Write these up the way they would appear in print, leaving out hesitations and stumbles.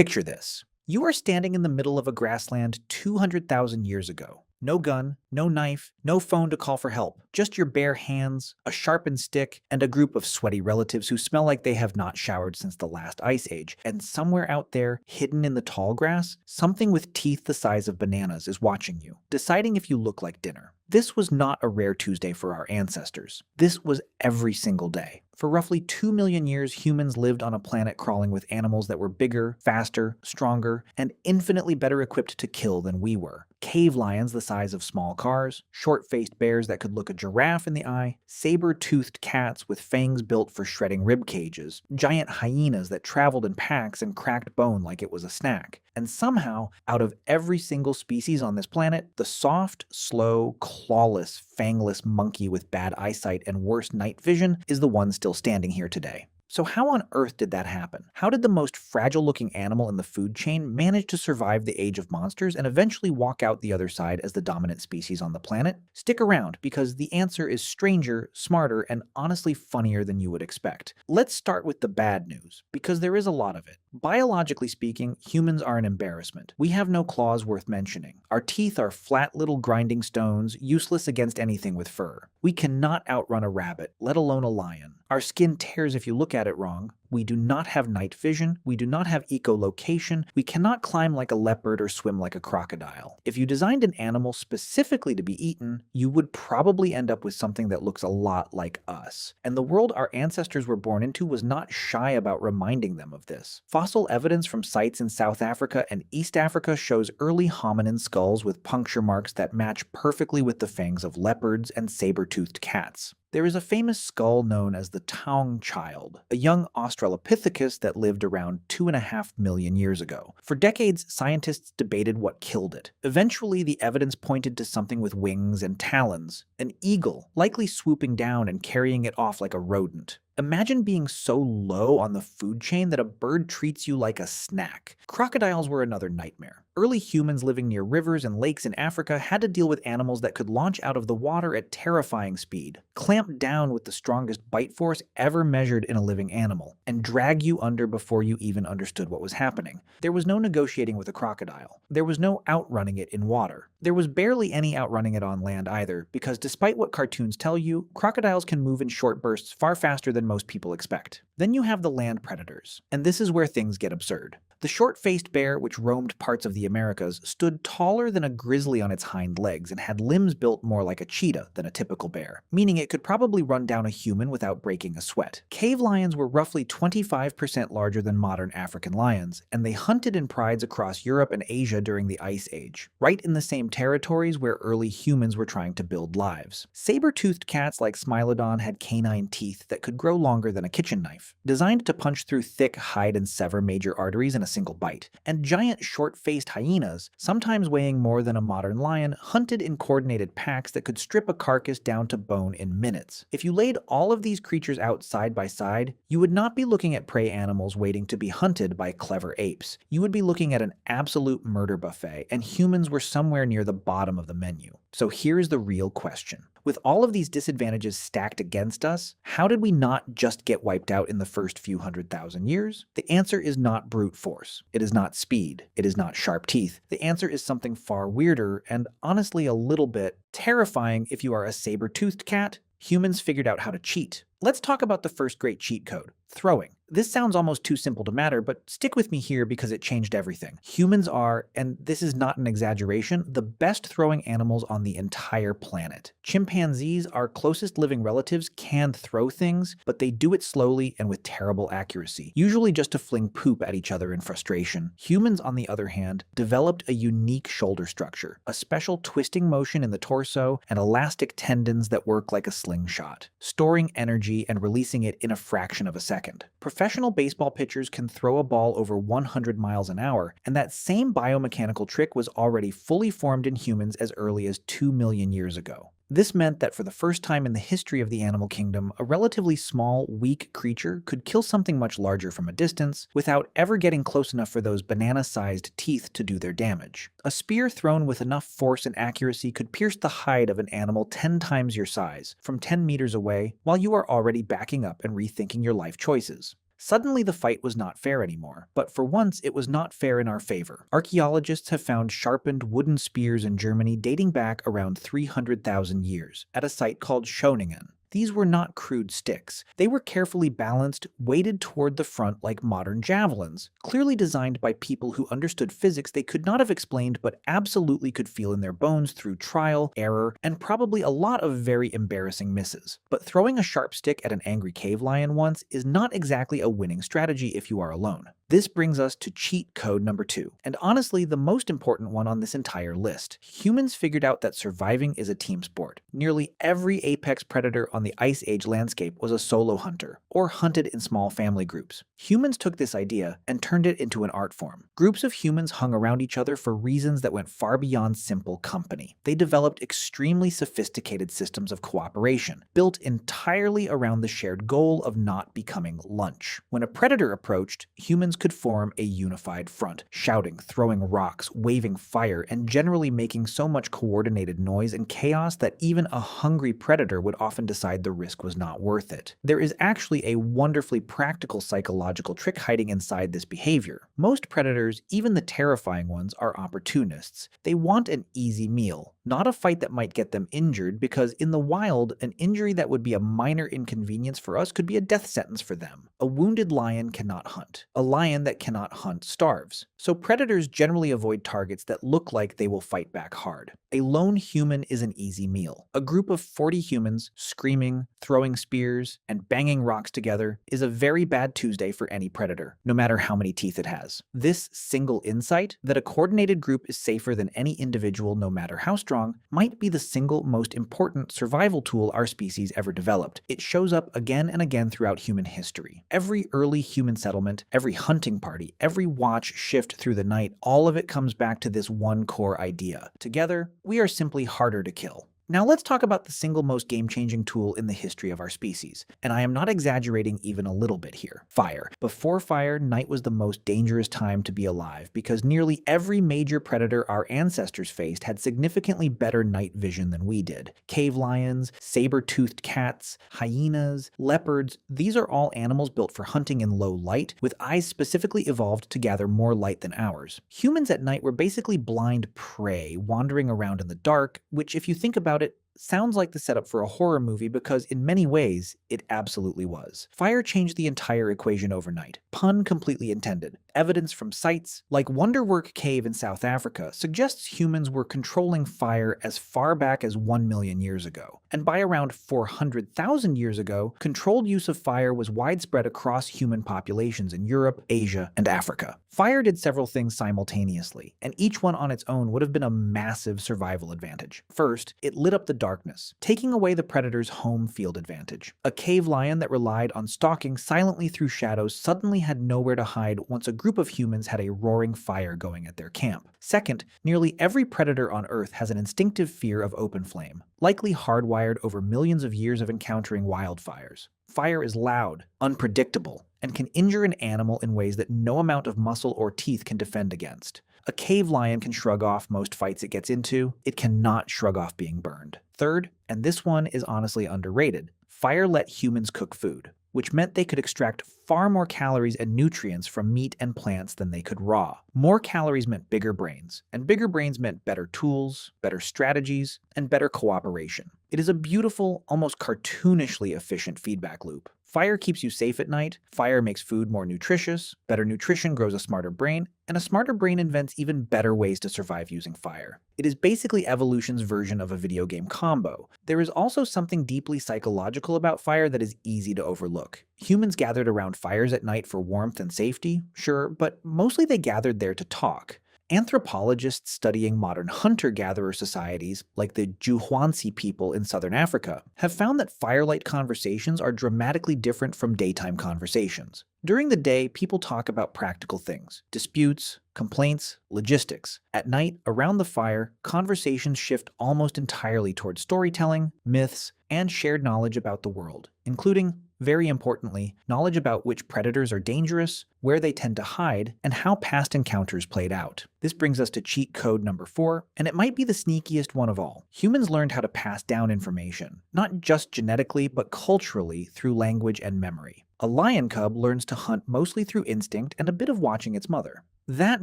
Picture this. You are standing in the middle of a grassland 200,000 years ago. No gun, no knife, no phone to call for help. Just your bare hands, a sharpened stick, and a group of sweaty relatives who smell like they have not showered since the last ice age. And somewhere out there, hidden in the tall grass, something with teeth the size of bananas is watching you, deciding if you look like dinner. This was not a rare Tuesday for our ancestors. This was every single day. For roughly 2 million years, humans lived on a planet crawling with animals that were bigger, faster, stronger, and infinitely better equipped to kill than we were. Cave lions the size of small cars, short-faced bears that could look a giraffe in the eye, saber-toothed cats with fangs built for shredding rib cages, giant hyenas that traveled in packs and cracked bone like it was a snack. And somehow, out of every single species on this planet, the soft, slow, clawless, fangless monkey with bad eyesight and worse night vision is the one still standing here today. So how on earth did that happen? How did the most fragile-looking animal in the food chain manage to survive the age of monsters and eventually walk out the other side as the dominant species on the planet? Stick around, because the answer is stranger, smarter, and honestly funnier than you would expect. Let's start with the bad news, because there is a lot of it. Biologically speaking, humans are an embarrassment. We have no claws worth mentioning. Our teeth are flat little grinding stones, useless against anything with fur. We cannot outrun a rabbit, let alone a lion. Our skin tears if you look at it wrong. We do not have night vision. We do not have echolocation. We cannot climb like a leopard or swim like a crocodile. If you designed an animal specifically to be eaten, you would probably end up with something that looks a lot like us. And the world our ancestors were born into was not shy about reminding them of this. Fossil evidence from sites in South Africa and East Africa shows early hominin skulls with puncture marks that match perfectly with the fangs of leopards and saber-toothed cats. There is a famous skull known as the Taung child, a young Australopithecus that lived around 2.5 million years ago. For decades, scientists debated what killed it. Eventually, the evidence pointed to something with wings and talons, an eagle, likely swooping down and carrying it off like a rodent. Imagine being so low on the food chain that a bird treats you like a snack. Crocodiles were another nightmare. Early humans living near rivers and lakes in Africa had to deal with animals that could launch out of the water at terrifying speed, clamp down with the strongest bite force ever measured in a living animal, and drag you under before you even understood what was happening. There was no negotiating with a crocodile. There was no outrunning it in water. There was barely any outrunning it on land either, because despite what cartoons tell you, crocodiles can move in short bursts far faster than most people expect. Then you have the land predators, and this is where things get absurd. The short-faced bear, which roamed parts of the Americas, stood taller than a grizzly on its hind legs and had limbs built more like a cheetah than a typical bear, meaning it could probably run down a human without breaking a sweat. Cave lions were roughly 25% larger than modern African lions, and they hunted in prides across Europe and Asia during the Ice Age, right in the same territories where early humans were trying to build lives. Saber-toothed cats like Smilodon had canine teeth that could grow longer than a kitchen knife, designed to punch through thick hide and sever major arteries in a single bite. And giant short-faced hyenas, sometimes weighing more than a modern lion, hunted in coordinated packs that could strip a carcass down to bone in minutes. If you laid all of these creatures out side by side, you would not be looking at prey animals waiting to be hunted by clever apes. You would be looking at an absolute murder buffet, and humans were somewhere near the bottom of the menu. So here's the real question. With all of these disadvantages stacked against us, how did we not just get wiped out in the first few 100,000 years? The answer is not brute force. It is not speed. It is not sharp teeth. The answer is something far weirder and honestly a little bit terrifying if you are a saber-toothed cat. Humans figured out how to cheat. Let's talk about the first great cheat code, throwing. This sounds almost too simple to matter, but stick with me here because it changed everything. Humans are, and this is not an exaggeration, the best throwing animals on the entire planet. Chimpanzees, our closest living relatives, can throw things, but they do it slowly and with terrible accuracy, usually just to fling poop at each other in frustration. Humans, on the other hand, developed a unique shoulder structure, a special twisting motion in the torso, and elastic tendons that work like a slingshot, storing energy and releasing it in a fraction of a second. Professional baseball pitchers can throw a ball over 100 miles an hour, and that same biomechanical trick was already fully formed in humans as early as 2 million years ago. This meant that for the first time in the history of the animal kingdom, a relatively small, weak creature could kill something much larger from a distance without ever getting close enough for those banana-sized teeth to do their damage. A spear thrown with enough force and accuracy could pierce the hide of an animal 10 times your size, from 10 meters away, while you are already backing up and rethinking your life choices. Suddenly the fight was not fair anymore, but for once it was not fair in our favor. Archaeologists have found sharpened wooden spears in Germany dating back around 300,000 years at a site called Schoningen. These were not crude sticks. They were carefully balanced, weighted toward the front like modern javelins, clearly designed by people who understood physics they could not have explained but absolutely could feel in their bones through trial, error, and probably a lot of very embarrassing misses. But throwing a sharp stick at an angry cave lion once is not exactly a winning strategy if you are alone. This brings us to cheat code number 2, and honestly the most important one on this entire list. Humans figured out that surviving is a team sport. Nearly every apex predator on the Ice Age landscape was a solo hunter, or hunted in small family groups. Humans took this idea and turned it into an art form. Groups of humans hung around each other for reasons that went far beyond simple company. They developed extremely sophisticated systems of cooperation, built entirely around the shared goal of not becoming lunch. When a predator approached, humans could form a unified front, shouting, throwing rocks, waving fire, and generally making so much coordinated noise and chaos that even a hungry predator would often decide the risk was not worth it. There is actually a wonderfully practical psychological trick hiding inside this behavior. Most predators, even the terrifying ones, are opportunists. They want an easy meal, not a fight that might get them injured, because in the wild, an injury that would be a minor inconvenience for us could be a death sentence for them. A wounded lion cannot hunt. A lion that cannot hunt starves. So predators generally avoid targets that look like they will fight back hard. A lone human is an easy meal. A group of 40 humans screaming, throwing spears, and banging rocks together is a very bad Tuesday for any predator, no matter how many teeth it has. This single insight, that a coordinated group is safer than any individual no matter how strong, might be the single most important survival tool our species ever developed. It shows up again and again throughout human history. Every early human settlement, every hunting party, every watch shift through the night, all of it comes back to this one core idea. Together, we are simply harder to kill. Now let's talk about the single most game-changing tool in the history of our species. And I am not exaggerating even a little bit here. Fire. Before fire, night was the most dangerous time to be alive because nearly every major predator our ancestors faced had significantly better night vision than we did. Cave lions, saber-toothed cats, hyenas, leopards, these are all animals built for hunting in low light, with eyes specifically evolved to gather more light than ours. Humans at night were basically blind prey, wandering around in the dark, which if you think about it, sounds like the setup for a horror movie because in many ways, it absolutely was. Fire changed the entire equation overnight. Pun completely intended. Evidence from sites like Wonderwork Cave in South Africa suggests humans were controlling fire as far back as 1 million years ago. And by around 400,000 years ago, controlled use of fire was widespread across human populations in Europe, Asia, and Africa. Fire did several things simultaneously, and each one on its own would have been a massive survival advantage. First, it lit up the darkness, taking away the predator's home field advantage. A cave lion that relied on stalking silently through shadows suddenly had nowhere to hide once a group of humans had a roaring fire going at their camp. Second, nearly every predator on Earth has an instinctive fear of open flame, likely hardwired over millions of years of encountering wildfires. Fire is loud, unpredictable, and can injure an animal in ways that no amount of muscle or teeth can defend against. A cave lion can shrug off most fights it gets into. It cannot shrug off being burned. Third, and this one is honestly underrated, fire let humans cook food, which meant they could extract far more calories and nutrients from meat and plants than they could raw. More calories meant bigger brains, and bigger brains meant better tools, better strategies, and better cooperation. It is a beautiful, almost cartoonishly efficient feedback loop. Fire keeps you safe at night, fire makes food more nutritious, better nutrition grows a smarter brain, and a smarter brain invents even better ways to survive using fire. It is basically evolution's version of a video game combo. There is also something deeply psychological about fire that is easy to overlook. Humans gathered around fires at night for warmth and safety, sure, but mostly they gathered there to talk. Anthropologists studying modern hunter-gatherer societies, like the Juhwansi people in southern Africa, have found that firelight conversations are dramatically different from daytime conversations. During the day, people talk about practical things, disputes, complaints, logistics. At night, around the fire, conversations shift almost entirely toward storytelling, myths, and shared knowledge about the world, including, very importantly, knowledge about which predators are dangerous, where they tend to hide, and how past encounters played out. This brings us to cheat code number 4, and it might be the sneakiest one of all. Humans learned how to pass down information, not just genetically, but culturally through language and memory. A lion cub learns to hunt mostly through instinct and a bit of watching its mother. That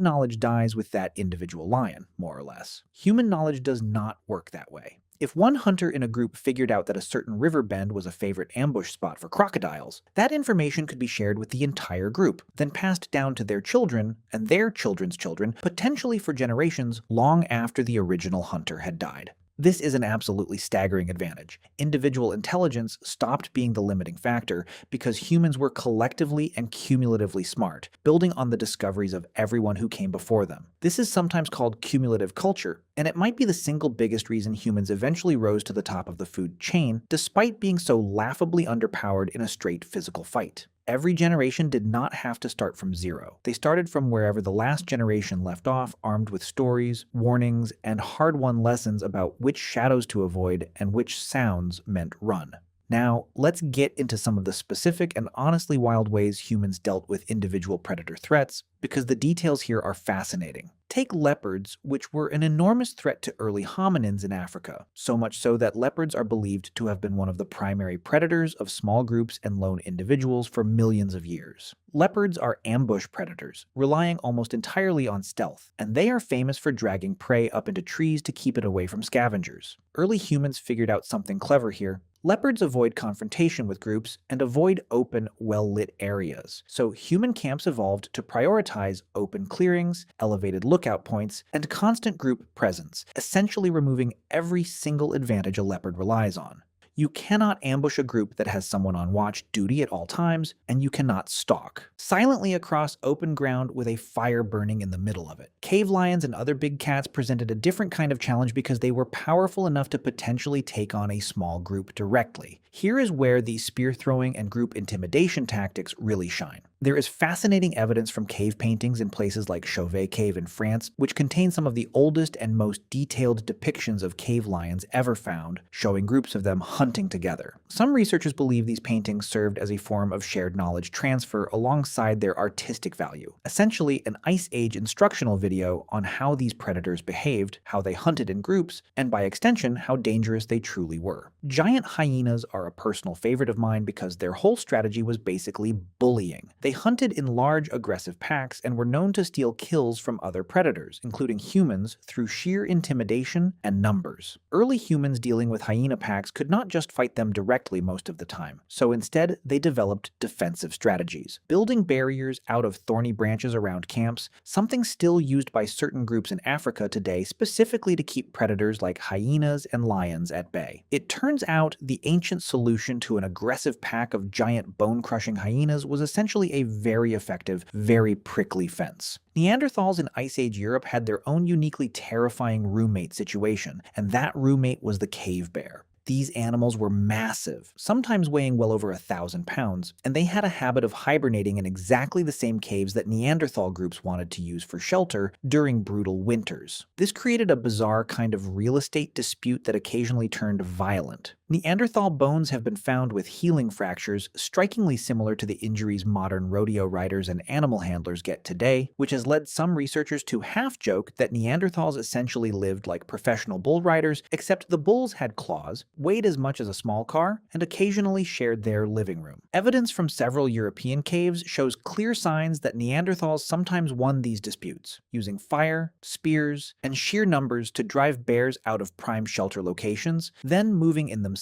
knowledge dies with that individual lion, more or less. Human knowledge does not work that way. If one hunter in a group figured out that a certain river bend was a favorite ambush spot for crocodiles, that information could be shared with the entire group, then passed down to their children and their children's children, potentially for generations long after the original hunter had died. This is an absolutely staggering advantage. Individual intelligence stopped being the limiting factor because humans were collectively and cumulatively smart, building on the discoveries of everyone who came before them. This is sometimes called cumulative culture, and it might be the single biggest reason humans eventually rose to the top of the food chain, despite being so laughably underpowered in a straight physical fight. Every generation did not have to start from zero. They started from wherever the last generation left off, armed with stories, warnings, and hard-won lessons about which shadows to avoid and which sounds meant run. Now, let's get into some of the specific and honestly wild ways humans dealt with individual predator threats, because the details here are fascinating. Take leopards, which were an enormous threat to early hominins in Africa, so much so that leopards are believed to have been one of the primary predators of small groups and lone individuals for millions of years. Leopards are ambush predators, relying almost entirely on stealth, and they are famous for dragging prey up into trees to keep it away from scavengers. Early humans figured out something clever here. Leopards avoid confrontation with groups and avoid open, well-lit areas, so human camps evolved to prioritize open clearings, elevated lookout points, and constant group presence, essentially removing every single advantage a leopard relies on. You cannot ambush a group that has someone on watch duty at all times, and you cannot stalk silently across open ground with a fire burning in the middle of it. Cave lions and other big cats presented a different kind of challenge because they were powerful enough to potentially take on a small group directly. Here is where the spear throwing and group intimidation tactics really shine. There is fascinating evidence from cave paintings in places like Chauvet Cave in France, which contain some of the oldest and most detailed depictions of cave lions ever found, showing groups of them hunting together. Some researchers believe these paintings served as a form of shared knowledge transfer alongside their artistic value, essentially an Ice Age instructional video on how these predators behaved, how they hunted in groups, and by extension, how dangerous they truly were. Giant hyenas are a personal favorite of mine because their whole strategy was basically bullying. They hunted in large, aggressive packs and were known to steal kills from other predators, including humans, through sheer intimidation and numbers. Early humans dealing with hyena packs could not just fight them directly most of the time, so instead they developed defensive strategies, building barriers out of thorny branches around camps, something still used by certain groups in Africa today specifically to keep predators like hyenas and lions at bay. It turns out the ancient solution to an aggressive pack of giant bone-crushing hyenas was essentially a very effective, very prickly fence. Neanderthals in Ice Age Europe had their own uniquely terrifying roommate situation, and that roommate was the cave bear. These animals were massive, sometimes weighing well over 1,000 pounds, and they had a habit of hibernating in exactly the same caves that Neanderthal groups wanted to use for shelter during brutal winters. This created a bizarre kind of real estate dispute that occasionally turned violent. Neanderthal bones have been found with healing fractures strikingly similar to the injuries modern rodeo riders and animal handlers get today, which has led some researchers to half-joke that Neanderthals essentially lived like professional bull riders, except the bulls had claws, weighed as much as a small car, and occasionally shared their living room. Evidence from several European caves shows clear signs that Neanderthals sometimes won these disputes, using fire, spears, and sheer numbers to drive bears out of prime shelter locations, then moving in themselves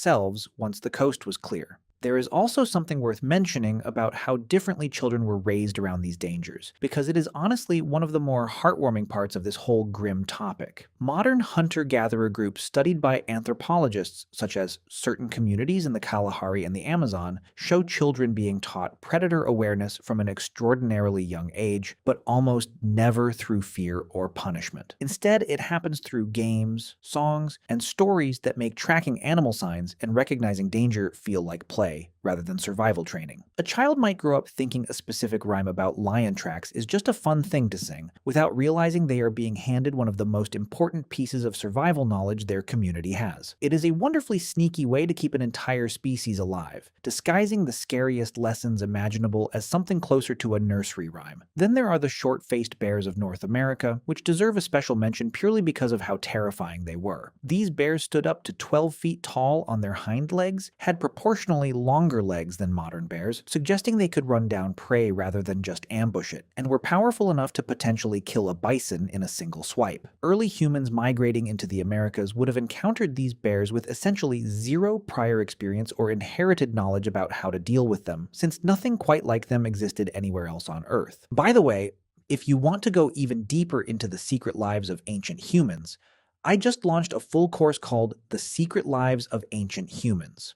once the coast was clear. There is also something worth mentioning about how differently children were raised around these dangers, because it is honestly one of the more heartwarming parts of this whole grim topic. Modern hunter-gatherer groups studied by anthropologists, such as certain communities in the Kalahari and the Amazon, show children being taught predator awareness from an extraordinarily young age, but almost never through fear or punishment. Instead, it happens through games, songs, and stories that make tracking animal signs and recognizing danger feel like play rather than survival training. A child might grow up thinking a specific rhyme about lion tracks is just a fun thing to sing, without realizing they are being handed one of the most important pieces of survival knowledge their community has. It is a wonderfully sneaky way to keep an entire species alive, disguising the scariest lessons imaginable as something closer to a nursery rhyme. Then there are the short-faced bears of North America, which deserve a special mention purely because of how terrifying they were. These bears stood up to 12 feet tall on their hind legs, had proportionally longer legs than modern bears, suggesting they could run down prey rather than just ambush it, and were powerful enough to potentially kill a bison in a single swipe. Early humans migrating into the Americas would have encountered these bears with essentially zero prior experience or inherited knowledge about how to deal with them, since nothing quite like them existed anywhere else on Earth. By the way, if you want to go even deeper into the secret lives of ancient humans, I just launched a full course called The Secret Lives of Ancient Humans.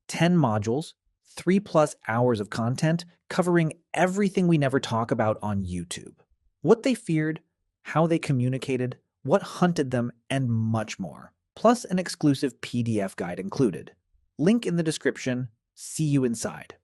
10 modules, 3+ hours of content covering everything we never talk about on YouTube. What they feared, how they communicated, what hunted them, and much more. Plus an exclusive PDF guide included. Link in the description. See you inside.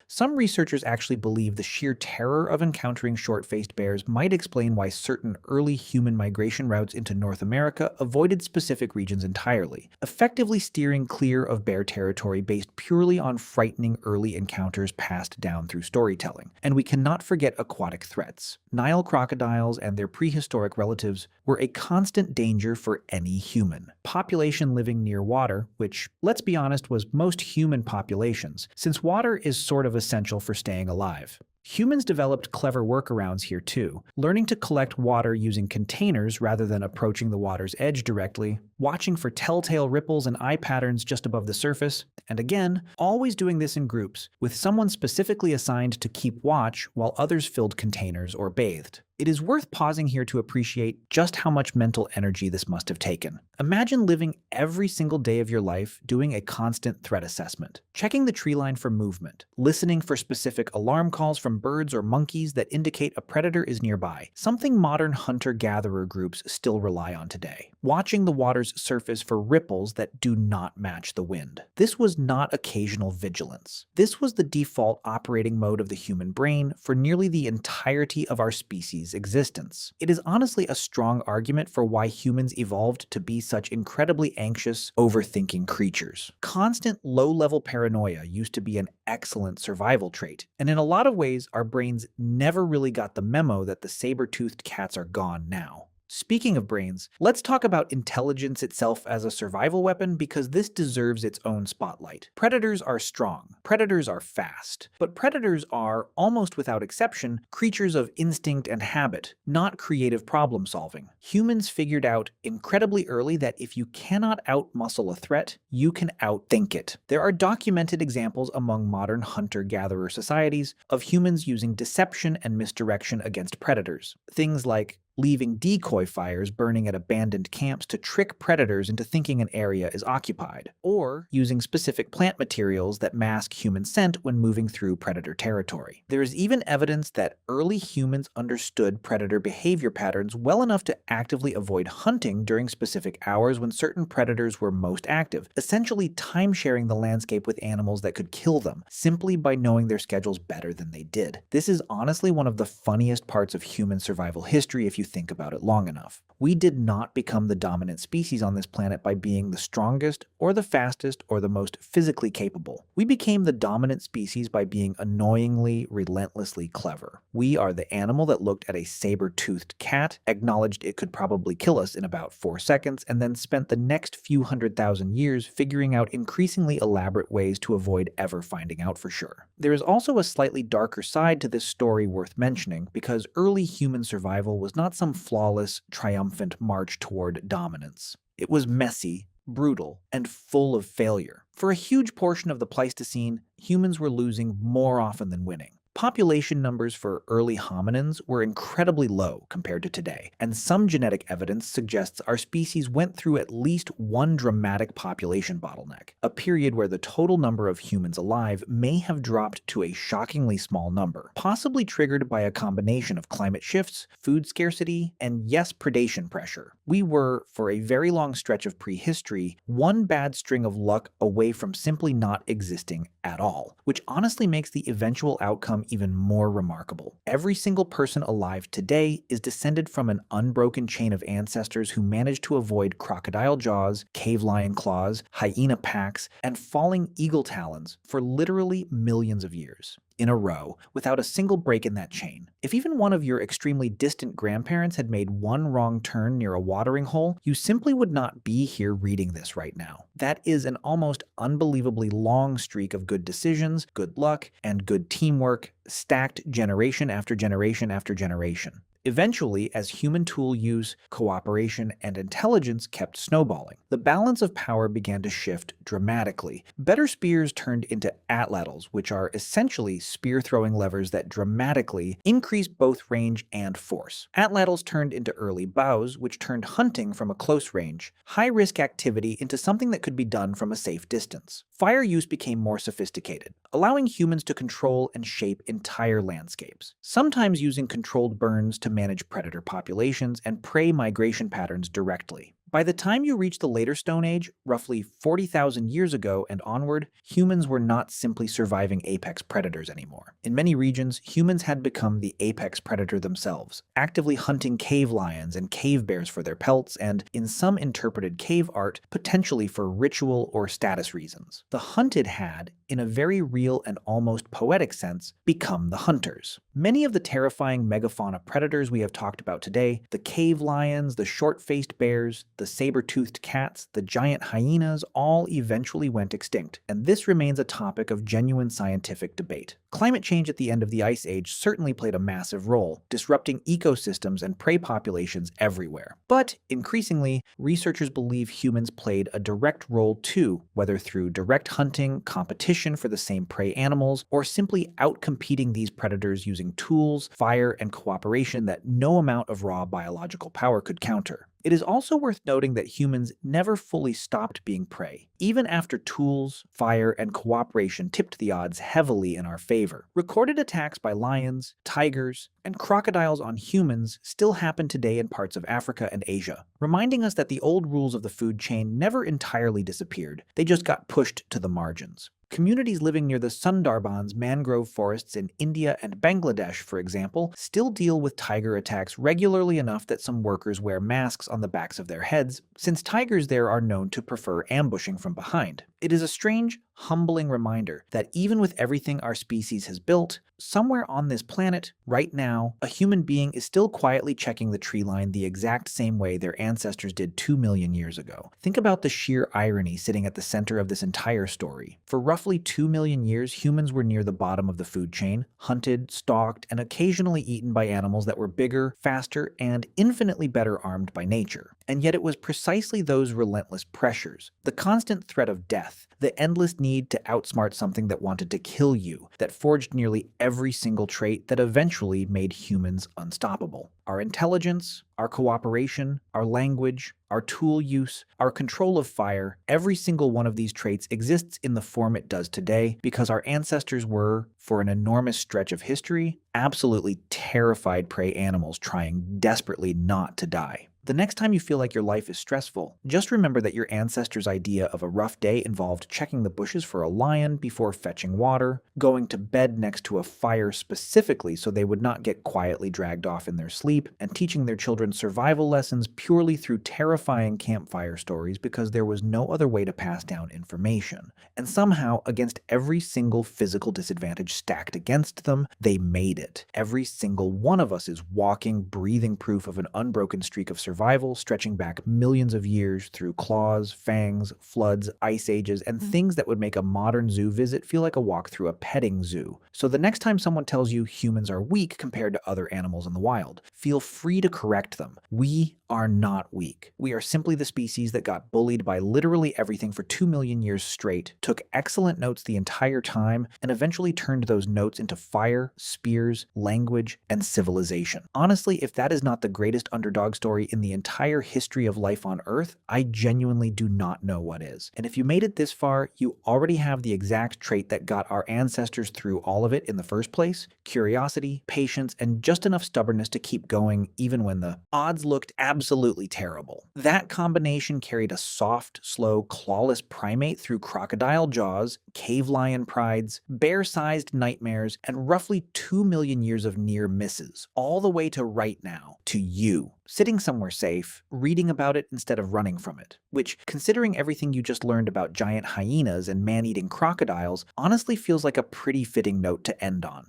Some researchers actually believe the sheer terror of encountering short-faced bears might explain why certain early human migration routes into North America avoided specific regions entirely, effectively steering clear of bear territory based purely on frightening early encounters passed down through storytelling. And we cannot forget aquatic threats. Nile crocodiles and their prehistoric relatives were a constant danger for any human. Population living near water, which, let's be honest, was most human populations, since water is sort of essential for staying alive. Humans developed clever workarounds here too, learning to collect water using containers rather than approaching the water's edge directly, watching for telltale ripples and eye patterns just above the surface, and again, always doing this in groups, with someone specifically assigned to keep watch while others filled containers or bathed. It is worth pausing here to appreciate just how much mental energy this must have taken. Imagine living every single day of your life doing a constant threat assessment, checking the tree line for movement, listening for specific alarm calls from birds or monkeys that indicate a predator is nearby, something modern hunter-gatherer groups still rely on today, watching the water's surface for ripples that do not match the wind. This was not occasional vigilance. This was the default operating mode of the human brain for nearly the entirety of our species' existence. It is honestly a strong argument for why humans evolved to be such incredibly anxious, overthinking creatures. Constant low-level paranoia used to be an excellent survival trait, and in a lot of ways, our brains never really got the memo that the saber-toothed cats are gone now. Speaking of brains, let's talk about intelligence itself as a survival weapon because this deserves its own spotlight. Predators are strong, predators are fast, but predators are, almost without exception, creatures of instinct and habit, not creative problem solving. Humans figured out incredibly early that if you cannot out-muscle a threat, you can outthink it. There are documented examples among modern hunter-gatherer societies of humans using deception and misdirection against predators. Things like leaving decoy fires burning at abandoned camps to trick predators into thinking an area is occupied, or using specific plant materials that mask human scent when moving through predator territory. There is even evidence that early humans understood predator behavior patterns well enough to actively avoid hunting during specific hours when certain predators were most active, essentially time-sharing the landscape with animals that could kill them, simply by knowing their schedules better than they did. This is honestly one of the funniest parts of human survival history if you think about it long enough. We did not become the dominant species on this planet by being the strongest, or the fastest, or the most physically capable. We became the dominant species by being annoyingly, relentlessly clever. We are the animal that looked at a saber-toothed cat, acknowledged it could probably kill us in about 4 seconds, and then spent the next few 100,000 years figuring out increasingly elaborate ways to avoid ever finding out for sure. There is also a slightly darker side to this story worth mentioning, because early human survival was not some flawless, triumphant march toward dominance. It was messy, brutal, and full of failure. For a huge portion of the Pleistocene, humans were losing more often than winning. Population numbers for early hominins were incredibly low compared to today, and some genetic evidence suggests our species went through at least one dramatic population bottleneck, a period where the total number of humans alive may have dropped to a shockingly small number, possibly triggered by a combination of climate shifts, food scarcity, and yes, predation pressure. We were, for a very long stretch of prehistory, one bad string of luck away from simply not existing at all, which honestly makes the eventual outcome even more remarkable. Every single person alive today is descended from an unbroken chain of ancestors who managed to avoid crocodile jaws, cave lion claws, hyena packs, and falling eagle talons for literally millions of years. in a row without a single break in that chain. If even one of your extremely distant grandparents had made one wrong turn near a watering hole, you simply would not be here reading this right now. That is an almost unbelievably long streak of good decisions, good luck, and good teamwork stacked generation after generation after generation. Eventually, as human tool use, cooperation, and intelligence kept snowballing, the balance of power began to shift dramatically. Better spears turned into atlatls, which are essentially spear-throwing levers that dramatically increase both range and force. Atlatls turned into early bows, which turned hunting from a close range, high-risk activity into something that could be done from a safe distance. Fire use became more sophisticated, allowing humans to control and shape entire landscapes, sometimes using controlled burns to manage predator populations and prey migration patterns directly. By the time you reach the later Stone Age, roughly 40,000 years ago and onward, humans were not simply surviving apex predators anymore. In many regions, humans had become the apex predator themselves, actively hunting cave lions and cave bears for their pelts, and, in some interpreted cave art, potentially for ritual or status reasons. The hunted had, in a very real and almost poetic sense, become the hunters. Many of the terrifying megafauna predators we have talked about today, the cave lions, the short-faced bears, the saber-toothed cats, the giant hyenas, all eventually went extinct, and this remains a topic of genuine scientific debate. Climate change at the end of the Ice Age certainly played a massive role, disrupting ecosystems and prey populations everywhere. But, increasingly, researchers believe humans played a direct role too, whether through direct hunting, competition for the same prey animals, or simply outcompeting these predators using tools, fire, and cooperation that no amount of raw biological power could counter. It is also worth noting that humans never fully stopped being prey, even after tools, fire, and cooperation tipped the odds heavily in our favor. Recorded attacks by lions, tigers, and crocodiles on humans still happen today in parts of Africa and Asia, reminding us that the old rules of the food chain never entirely disappeared, they just got pushed to the margins. Communities living near the Sundarbans mangrove forests in India and Bangladesh, for example, still deal with tiger attacks regularly enough that some workers wear masks on the backs of their heads, since tigers there are known to prefer ambushing from behind. It is a strange, humbling reminder that even with everything our species has built, somewhere on this planet, right now, a human being is still quietly checking the tree line the exact same way their ancestors did 2 million years ago. Think about the sheer irony sitting at the center of this entire story. For roughly 2 million years, humans were near the bottom of the food chain, hunted, stalked, and occasionally eaten by animals that were bigger, faster, and infinitely better armed by nature. And yet it was precisely those relentless pressures, the constant threat of death, the endless need to outsmart something that wanted to kill you, that forged nearly every single trait that eventually made humans unstoppable. Our intelligence, our cooperation, our language, our tool use, our control of fire, every single one of these traits exists in the form it does today because our ancestors were, for an enormous stretch of history, absolutely terrified prey animals trying desperately not to die. The next time you feel like your life is stressful, just remember that your ancestors' idea of a rough day involved checking the bushes for a lion before fetching water, going to bed next to a fire specifically so they would not get quietly dragged off in their sleep, and teaching their children survival lessons purely through terrifying campfire stories because there was no other way to pass down information. And somehow, against every single physical disadvantage stacked against them, they made it. Every single one of us is walking, breathing proof of an unbroken streak of survival stretching back millions of years through claws, fangs, floods, ice ages, and things that would make a modern zoo visit feel like a walk through a petting zoo. So the next time someone tells you humans are weak compared to other animals in the wild, feel free to correct them. We are not weak. We are simply the species that got bullied by literally everything for 2 million years straight, took excellent notes the entire time, and eventually turned those notes into fire, spears, language, and civilization. Honestly, if that is not the greatest underdog story in the entire history of life on Earth, I genuinely do not know what is. And if you made it this far, you already have the exact trait that got our ancestors through all of it in the first place: curiosity, patience, and just enough stubbornness to keep going even when the odds looked absolutely absolutely terrible. That combination carried a soft, slow, clawless primate through crocodile jaws, cave lion prides, bear-sized nightmares, and roughly 2 million years of near misses, all the way to right now, to you, sitting somewhere safe, reading about it instead of running from it. Which, considering everything you just learned about giant hyenas and man-eating crocodiles, honestly feels like a pretty fitting note to end on.